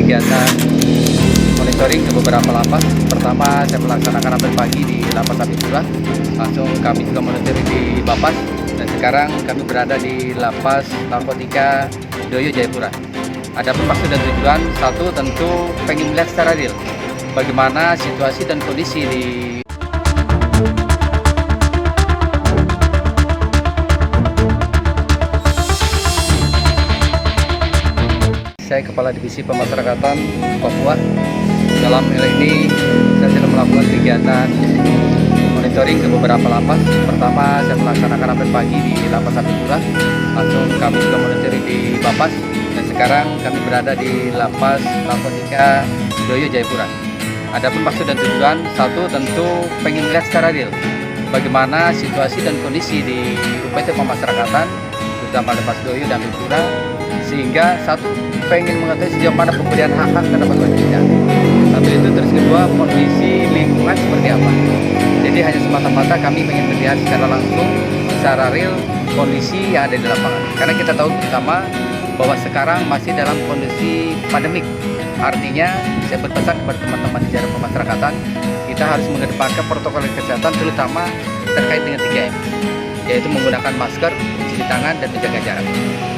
kegiatan monitoring ke beberapa lapas. Pertama, saya melaksanakan apel pagi di Lapas Apipura. Langsung kami juga monitoring di Bapas. Dan sekarang kami berada di Lapas Narkotika Doyo Jayapura. Adapun maksud dan tujuan, satu tentu pengen melihat secara real bagaimana situasi dan kondisi di saya Kepala Divisi Pemasyarakatan Papua. Dalam hal ini saya sedang melakukan kegiatan monitoring ke beberapa lapas. Pertama, saya melaksanakan apel pagi di Lapas Apipura. Langsung kami juga monitoring di Bapas. Dan sekarang kami berada di Lapas Narkotika Doyo Jayapura. Adapun maksud dan tujuan, satu tentu pengen melihat secara real bagaimana situasi dan kondisi di UPT Pemasyarakatan, terutama Lapas Doyo dan Apipura, sehingga satu pengen mengetahui sejauh mana pemberian hak-hak terhadap warga. Satu itu, terus kedua kondisi lingkungan seperti apa. Jadi hanya semata-mata kami ingin melihat secara langsung, secara real kondisi yang ada di lapangan. Karena kita tahu bersama bahwa sekarang masih dalam kondisi pandemik. Artinya saya berpesan kepada teman-teman di jajaran pemasyarakatan, kita harus mengedepankan protokol kesehatan terutama terkait dengan 3M, yaitu menggunakan masker, mencuci tangan, dan menjaga jarak.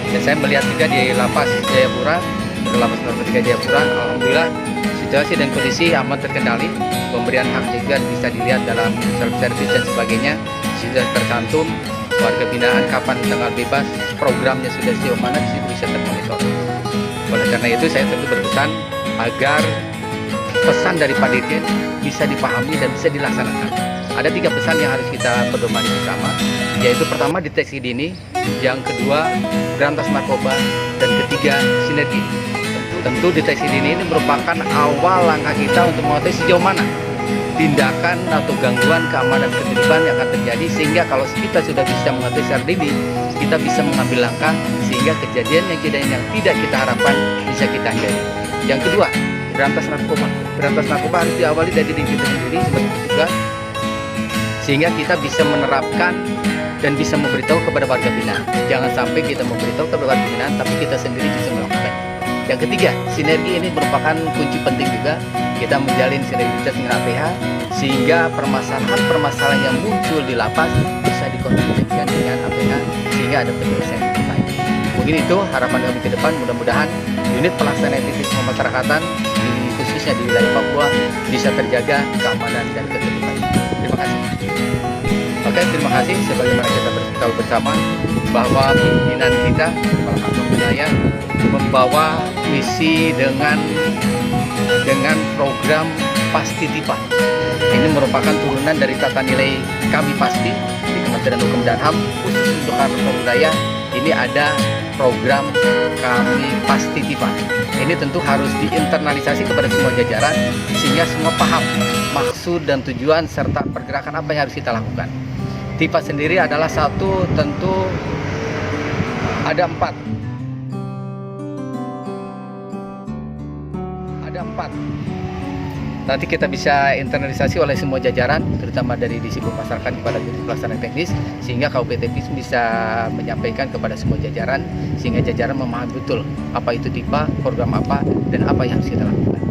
Dan saya melihat juga di Lapas Jayapura, di Lapas Narkotika Jayapura, alhamdulillah situasi dan kondisi aman terkendali. Pemberian hak juga bisa dilihat dalam self-service dan sebagainya, sudah tercantum warga binaan kapan tanggal bebas, programnya sudah sejauh mana di situ bisa termonitor. Oleh karena itu saya tentu berpesan agar pesan dari Pak Dirjen bisa dipahami dan bisa dilaksanakan. Ada 3 pesan yang harus kita pedomani bersama, yaitu pertama deteksi dini, yang kedua berantas narkoba, dan ketiga sinergi. Tentu deteksi dini ini merupakan awal langkah kita untuk mengetahui sejauh mana tindakan atau gangguan keamanan ketertiban yang akan terjadi, sehingga kalau kita sudah bisa mengetahui secara dini, kita bisa mengambil langkah sehingga kejadian yang tidak kita harapkan bisa kita hindari. Yang kedua, berantas narkoba. Berantas narkoba harus diawali dari diri kita sendiri sebagai petugas, sehingga kita bisa menerapkan dan bisa memberitahu kepada warga binaan. Jangan sampai kita memberitahu kepada warga binaan tapi kita sendiri bisa melakukan. Yang ketiga, sinergi ini merupakan kunci penting juga. Kita menjalin sinergitas dengan APH sehingga permasalahan-permasalahan yang muncul di lapas bisa dikoordinasikan dengan APH sehingga ada penyelesaian yang baik. Mungkin itu harapan kami ke depan. Mudah-mudahan unit pelaksana aktivitas pemasyarakatan khususnya di wilayah Papua bisa terjaga keamanan dan ketertiban. Terima kasih. Oke, terima kasih. Sebagaimana kita tahu bersama bahwa pimpinan kita, Kepala Kantor Wilayah, membawa misi dengan program Pasti Tipa. Ini merupakan turunan dari tata nilai Kami Pasti di Kementerian Hukum dan HAM. Khusus untuk kantor wilayah, ini ada program Kami Pasti Tipa. Ini tentu harus diinternalisasi kepada semua jajaran sehingga semua paham maksud dan tujuan serta pergerakan apa yang harus kita lakukan. Tipa sendiri adalah satu, tentu ada 4. Nanti kita bisa internalisasi oleh semua jajaran, terutama dari divisi pemasarakatan kepada pelaksanaan teknis, sehingga KUPT bisa menyampaikan kepada semua jajaran, sehingga jajaran memahami betul apa itu TIPA, program apa, dan apa yang harus kita lakukan.